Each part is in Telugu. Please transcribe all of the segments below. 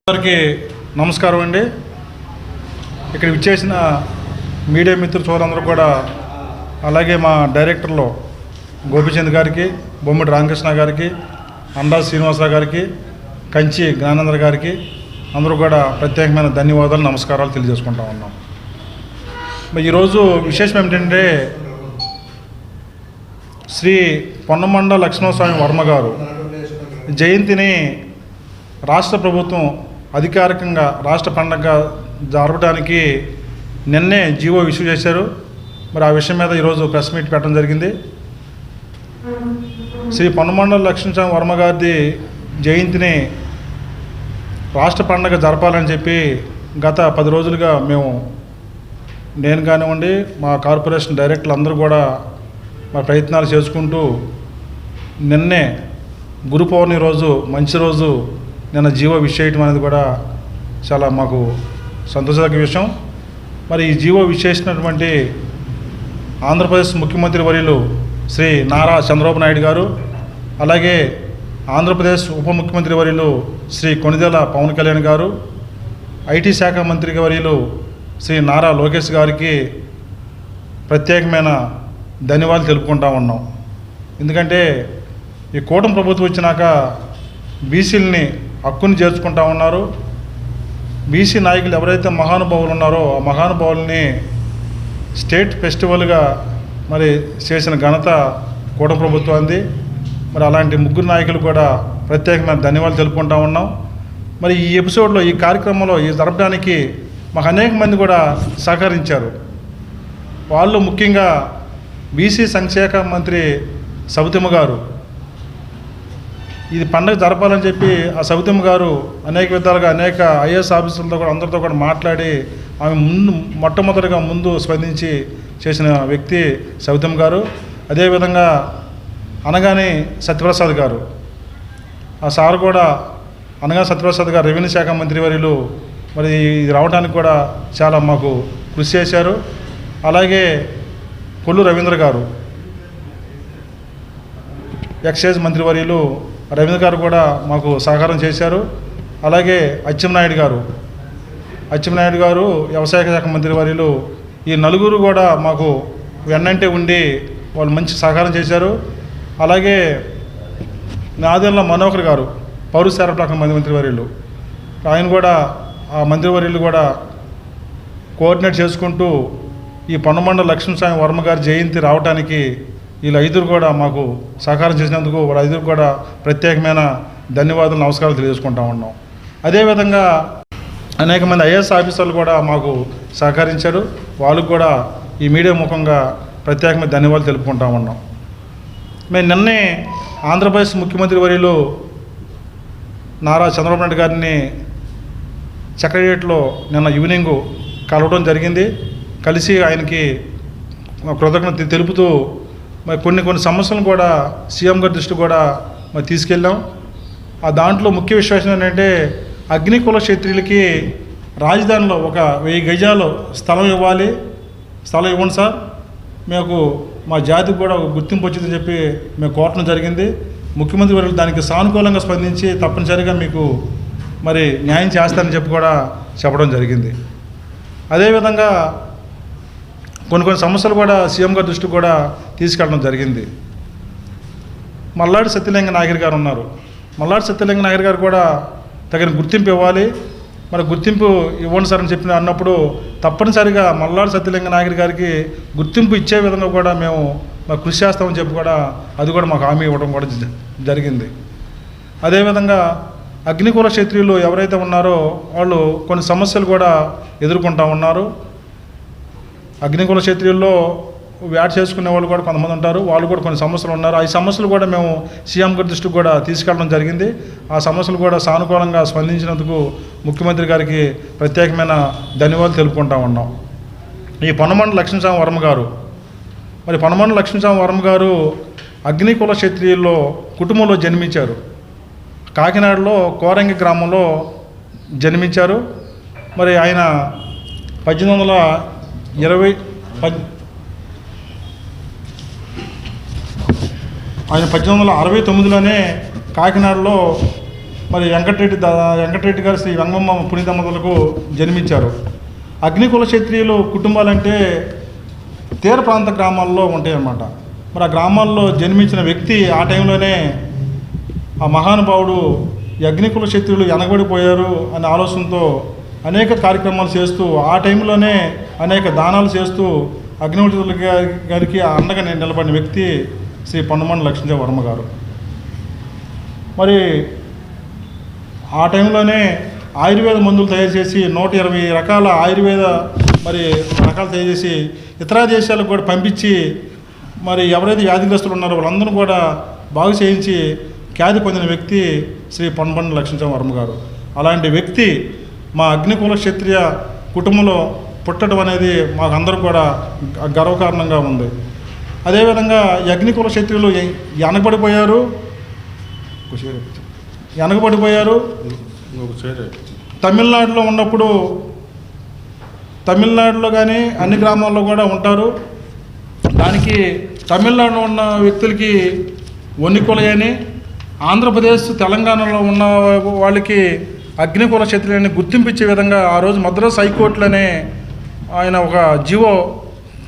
అందరికీ నమస్కారం అండి. ఇక్కడ విచ్చేసిన మీడియా మిత్రులు సోదరులందరూ కూడా, అలాగే మా డైరెక్టర్లు గోపిచంద్ గారికి, బొమ్మిడి రామకృష్ణ గారికి, అండా శ్రీనివాసరావు గారికి, కంచి జ్ఞానేంద్ర గారికి అందరూ కూడా ప్రత్యేకమైన ధన్యవాదాలు, నమస్కారాలు తెలియజేసుకుంటా ఉన్నాం. ఈరోజు విశేషం ఏమిటంటే, శ్రీ పొన్నమండ లక్ష్మణస్వామి వర్మ గారు జయంతిని రాష్ట్ర ప్రభుత్వం అధికారికంగా రాష్ట్ర పండగగా జరపడానికి నిన్నే జీవో ఇష్యూ చేశారు. మరి ఆ విషయం మీద ఈరోజు ప్రెస్ మీట్ పెట్టడం జరిగింది. శ్రీ పొన్నమండ లక్ష్మణస్వామి వర్మ గారి జయంతిని రాష్ట్ర పండగ జరపాలని చెప్పి గత 10 రోజులుగా నేను కానివ్వండి, మా కార్పొరేషన్ డైరెక్టర్లు అందరూ కూడా మా ప్రయత్నాలు చేసుకుంటూ నిన్నే గురు పౌర్ణమి రోజు, మంచి రోజు, నిన్న జీవో విషేయటం అనేది కూడా చాలా మాకు సంతోషదగ్గ విషయం. మరి ఈ జీవో విశేషించినటువంటి ఆంధ్రప్రదేశ్ ముఖ్యమంత్రి వర్యులు శ్రీ నారా చంద్రబాబు నాయుడు గారు, అలాగే ఆంధ్రప్రదేశ్ ఉప ముఖ్యమంత్రి వర్యులు శ్రీ కొణిదెల పవన్ కళ్యాణ్ గారు, ఐటీ శాఖ మంత్రి వర్యులు శ్రీ నారా లోకేష్ గారికి ప్రత్యేకమైన ధన్యవాదాలు తెలుపుకుంటా ఉన్నాం. ఎందుకంటే ఈ కూటమి ప్రభుత్వం వచ్చినాక బీసీలని హక్కుని చేర్చుకుంటా ఉన్నారు. బీసీ నాయకులు ఎవరైతే మహానుభావులు ఉన్నారో ఆ మహానుభావుల్ని స్టేట్ ఫెస్టివల్గా మరి చేసిన ఘనత కూటమి ప్రభుత్వాన్ని. మరి అలాంటి ముగ్గురు నాయకులు కూడా ప్రత్యేకమైన ధన్యవాదాలు తెలుపుకుంటా ఉన్నాం. మరి ఈ ఎపిసోడ్లో, ఈ కార్యక్రమంలో జరపడానికి మాకు అనేక మంది కూడా సహకరించారు. వాళ్ళు ముఖ్యంగా బీసీ సంక్షేమ మంత్రి సబితమ్మ గారు ఇది పండుగ జరపాలని చెప్పి ఆ సబితమ్మ గారు అనేక విధాలుగా అనేక ఐఏఎస్ ఆఫీసర్లతో కూడా అందరితో కూడా మాట్లాడి ఆమె మొట్టమొదటిగా ముందు స్పందించి చేసిన వ్యక్తి సబితమ్మ గారు. అదేవిధంగా అనగాని సత్యప్రసాద్ గారు, ఆ సార్ కూడా అనగాని సత్యప్రసాద్ గారు రెవెన్యూ శాఖ మంత్రి వర్యులు మరి రావడానికి కూడా చాలా మాకు కృషి చేశారు. అలాగే కొల్లు రవీంద్ర గారు, ఎక్సైజ్ మంత్రి వర్యులు రవీంద్ర గారు కూడా మాకు సహకారం చేశారు. అలాగే అచ్చెన్నాయుడు గారు వ్యవసాయ శాఖ మంత్రి వర్యులు, ఈ నలుగురు కూడా మాకు వెన్నంటే ఉండి వాళ్ళు మంచి సహకారం చేశారు. అలాగే నాదెళ్ల మనోహర్ గారు పౌర సరఫరాల మంత్రి వర్యులు, ఆయన కూడా ఆ మంత్రివర్యులు కూడా కోఆర్డినేట్ చేసుకుంటూ ఈ పొన్నమండ లక్ష్మణస్వామి వర్మ గారి జయంతి రావడానికి వీళ్ళు 5 కూడా మాకు సహకారం చేసినందుకు వాళ్ళ 5 కూడా ప్రత్యేకమైన ధన్యవాదాలు, నమస్కారాలు తెలియజేసుకుంటా ఉన్నాం. అదేవిధంగా అనేక మంది ఐఏఎస్ ఆఫీసర్లు కూడా మాకు సహకరించారు. వాళ్ళకు కూడా ఈ మీడియా ముఖంగా ప్రత్యేకమైన ధన్యవాదాలు తెలుపుకుంటా ఉన్నాం. మేము నిన్నే ఆంధ్రప్రదేశ్ ముఖ్యమంత్రి వర్యులు నారా చంద్రబాబు నాయుడు గారిని సెక్రటరియట్లో నిన్న ఈవినింగ్ కలవడం జరిగింది. కలిసి ఆయనకి కృతజ్ఞత తెలుపుతూ మరి కొన్ని సమస్యలను కూడా సీఎం గారి దృష్టి కూడా మరి తీసుకెళ్ళాం. ఆ దాంట్లో ముఖ్య విషయం ఏంటంటే, అగ్నికుల క్షత్రియులకి రాజధానిలో ఒక 1000 గజాలు స్థలం ఇవ్వాలి, స్థలం ఇవ్వండి సార్, మీకు మా జాతికి కూడా ఒక గుర్తింపు వచ్చిందని చెప్పి మేము కోరటం జరిగింది. ముఖ్యమంత్రి వర్యులు దానికి సానుకూలంగా స్పందించి తప్పనిసరిగా మీకు మరి న్యాయం చేస్తారని చెప్పి కూడా చెప్పడం జరిగింది. అదేవిధంగా కొన్ని సమస్యలు కూడా సీఎం గారి దృష్టికి కూడా తీసుకెళ్ళడం జరిగింది. మల్లాడి సత్యలింగ నాయకర్ గారు ఉన్నారు. మల్లాడి సత్యలింగ నాయకర్ గారు కూడా తగిన గుర్తింపు ఇవ్వాలి, మరి గుర్తింపు ఇవ్వండి సార్ అని అన్నప్పుడు తప్పనిసరిగా మల్లాడి సత్యలింగ నాయకర్ గారికి గుర్తింపు ఇచ్చే విధంగా కూడా మేము కృషి చేస్తామని చెప్పి కూడా అది కూడా మాకు హామీ ఇవ్వడం కూడా జరిగింది. అదేవిధంగా అగ్నికుల క్షత్రియులు ఎవరైతే ఉన్నారో వాళ్ళు కొన్ని సమస్యలు కూడా ఎదుర్కొంటూ ఉన్నారు. అగ్నికుల క్షత్రియుల్లో వ్యాట్ చేసుకునే వాళ్ళు కూడా కొంతమంది ఉంటారు, వాళ్ళు కూడా కొన్ని సమస్యలు ఉన్నారు. ఆ సమస్యలు కూడా మేము సీఎం గారి దృష్టికి కూడా తీసుకెళ్ళడం జరిగింది. ఆ సమస్యలు కూడా సానుకూలంగా స్పందించినందుకు ముఖ్యమంత్రి గారికి ప్రత్యేకమైన ధన్యవాదాలు తెలుపుకుంటా ఉన్నాం. ఈ పొన్నమండ లక్ష్మణస్వామి వర్మ గారు, మరి పొన్నమండ లక్ష్మణస్వామి వర్మ గారు అగ్నికుల క్షత్రియుల్లో కుటుంబంలో జన్మించారు. కాకినాడలో కోరంగి గ్రామంలో జన్మించారు. మరి ఆయన 1869లోనే కాకినాడలో మరి వెంకటరెడ్డి గారు శ్రీ వెంగమ్మ పునీతమ్మలకు జన్మించారు. అగ్నికుల క్షత్రియులు కుటుంబాలంటే తీర ప్రాంత గ్రామాల్లో ఉంటాయి అన్నమాట. మరి ఆ గ్రామాల్లో జన్మించిన వ్యక్తి ఆ టైంలోనే ఆ మహానుభావుడు ఈ అగ్నికుల క్షత్రియులు వెనకబడిపోయారు అనే ఆలోచనతో అనేక కార్యక్రమాలు చేస్తూ ఆ టైంలోనే అనేక దానాలు చేస్తూ అగ్నికుల గారికి అండగా నిలబడిన వ్యక్తి శ్రీ పొన్నమండ లక్ష్మీవర్మ గారు. మరి ఆ టైంలోనే ఆయుర్వేద మందులు తయారు చేసి 120 రకాల ఆయుర్వేద రకాలు తయారు చేసి ఇతర దేశాలకు కూడా పంపించి మరి ఎవరైతే వ్యాధిగ్రస్తులు ఉన్నారో వాళ్ళందరూ కూడా బాగు చేయించి ఖ్యాతి పొందిన వ్యక్తి శ్రీ పొన్నమండ లక్ష్మీవర్మ గారు. అలాంటి వ్యక్తి మా అగ్నికుల క్షత్రియ కుటుంబంలో పుట్టడం అనేది మాకు అందరూ కూడా గర్వకారణంగా ఉంది. అదేవిధంగా ఈ అగ్నికుల క్షత్రియులు వెనకబడిపోయారు. తమిళనాడులో ఉన్నప్పుడు తమిళనాడులో కానీ అన్ని గ్రామాల్లో కూడా ఉంటారు. దానికి తమిళనాడులో ఉన్న వ్యక్తులకి వన్నికులయని, ఆంధ్రప్రదేశ్ తెలంగాణలో ఉన్న వాళ్ళకి అగ్నికుల క్షత్రియులని గుర్తింపించే విధంగా ఆ రోజు మద్రాసు హైకోర్టులోనే ఆయన ఒక జీవో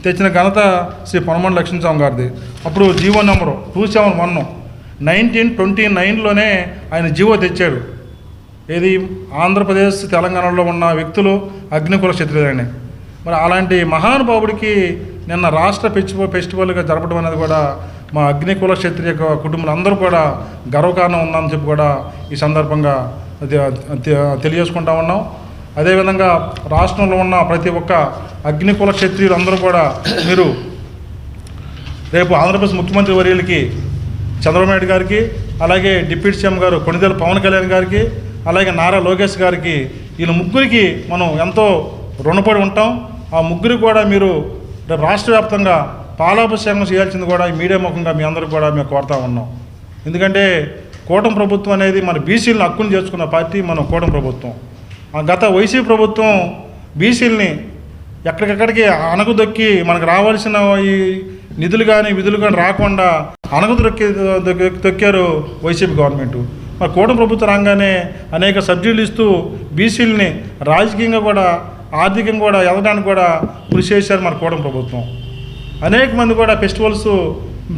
తెచ్చిన ఘనత శ్రీ పొన్నమండ లక్ష్మీస్వామి గారిది. అప్పుడు జీవో నెంబరు 271 1929లోనే ఆయన జీవో తెచ్చాడు. ఏది ఆంధ్రప్రదేశ్ తెలంగాణలో ఉన్న వ్యక్తులు అగ్నికుల క్షత్రియులని. మరి అలాంటి మహానుభావుడికి నిన్న రాష్ట్ర ఫెస్టివల్గా జరపడం అనేది కూడా మా అగ్నికుల క్షత్రియ కుటుంబాలు అందరూ కూడా గర్వకారణం ఉందని చెప్పి కూడా ఈ సందర్భంగా తెలియజేసుకుంటా ఉన్నాం. అదేవిధంగా రాష్ట్రంలో ఉన్న ప్రతి ఒక్క అగ్నికుల క్షత్రియులు అందరూ కూడా మీరు రేపు ఆంధ్రప్రదేశ్ ముఖ్యమంత్రి వర్యులకి చంద్రబాబు నాయుడు గారికి, అలాగే డిప్యూటీ సీఎం గారు కొణిదెల పవన్ కళ్యాణ్ గారికి, అలాగే నారా లోకేష్ గారికి, వీళ్ళ ముగ్గురికి మనం ఎంతో రుణపడి ఉంటాం. ఆ ముగ్గురికి కూడా మీరు రాష్ట్ర వ్యాప్తంగా పాలాభిషేకం చేయాల్సింది కూడా ఈ మీడియా ముఖంగా మీ అందరూ కూడా మేము కోరుతా ఉన్నాం. ఎందుకంటే కూటమి ప్రభుత్వం అనేది మన బీసీలను హక్కును చేసుకున్న పార్టీ మన కూటమి ప్రభుత్వం. గత వైసీపీ ప్రభుత్వం బీసీలని ఎక్కడికెక్కడికి అణగదొక్కి మనకు రావాల్సిన ఈ నిధులు కానీ విధులు కానీ రాకుండా తొక్కారు వైసీపీ గవర్నమెంట్. మరి కూటమి ప్రభుత్వం రాగానే అనేక సబ్సిడీలు ఇస్తూ బీసీలని రాజకీయంగా కూడా ఆర్థికంగా కూడా ఎదగడానికి కూడా కృషి చేశారు మన కూటమి ప్రభుత్వం. అనేక మంది కూడా ఫెస్టివల్స్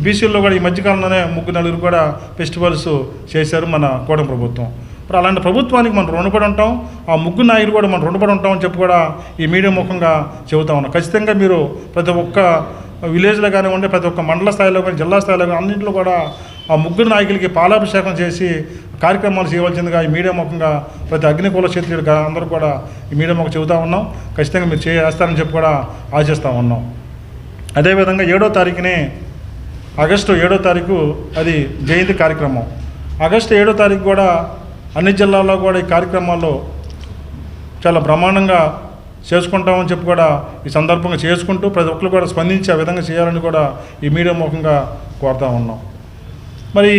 బీసీల్లో కూడా ఈ మధ్యకాలంలోనే 3-4 కూడా ఫెస్టివల్స్ చేశారు మన కూటమి ప్రభుత్వం. మరి అలాంటి ప్రభుత్వానికి మనం రుణపడి ఉంటాం. ఆ ముగ్గురు నాయకులు కూడా మనం రుణపడి ఉంటామని చెప్పి కూడా ఈ మీడియా ముఖంగా చెబుతా ఉన్నాం. ఖచ్చితంగా మీరు ప్రతి ఒక్క విలేజ్లో కానివ్వండి, ప్రతి ఒక్క మండల స్థాయిలో కానీ జిల్లా స్థాయిలో కానీ అన్నింటిలో కూడా ఆ ముగ్గురు నాయకులకి పాలాభిషేకం చేసి కార్యక్రమాలు చేయవలసిందిగా ఈ మీడియా ముఖంగా ప్రతి అగ్నికుల క్షత్రియులు అందరూ కూడా ఈ మీడియా ముఖం చెబుతూ ఉన్నాం. ఖచ్చితంగా మీరు చేస్తారని చెప్పి కూడా ఆశిస్తూ ఉన్నాం. అదేవిధంగా 7వ తారీఖునే ఆగస్టు 7వ తారీఖు అది జయంతి కార్యక్రమం. ఆగస్టు 7వ తారీఖు కూడా అన్ని జిల్లాల్లో కూడా ఈ కార్యక్రమాల్లో చాలా బ్రహ్మాండంగా చేసుకుంటామని చెప్పి కూడా ఈ సందర్భంగా చేసుకుంటూ ప్రతి ఒక్కరు కూడా స్పందించి ఆ విధంగా చేయాలని కూడా ఈ మీడియా ముఖంగా కోరుతూ ఉన్నాం. మరి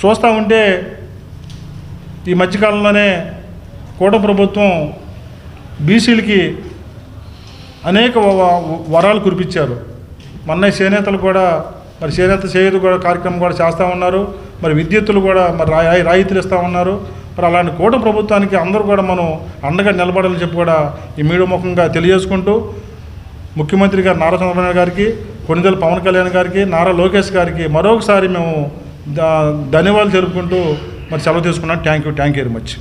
చూస్తూ ఉంటే ఈ మధ్యకాలంలోనే కూటమి ప్రభుత్వం బీసీలకి అనేక వరాలు కురిపించారు. మొన్న చేనేతలు కూడా మరి చేనేత చేయూత కూడా కార్యక్రమం కూడా చేస్తూ ఉన్నారు. మరి విద్యుత్తులు కూడా మరి రాయితీలు ఇస్తూ ఉన్నారు. మరి అలాంటి కూటమి ప్రభుత్వానికి అందరూ కూడా మనం అండగా నిలబడాలని చెప్పి కూడా ఈ మీడియా ముఖంగా తెలియజేసుకుంటూ ముఖ్యమంత్రి గారు నారా చంద్రబాబు నాయుడు గారికి, కొణిదెల పవన్ కళ్యాణ్ గారికి, నారా లోకేష్ గారికి మరొకసారి మేము ధన్యవాదాలు తెలుపుకుంటూ మరి సెలవు తీసుకున్నాం. Thank you very much.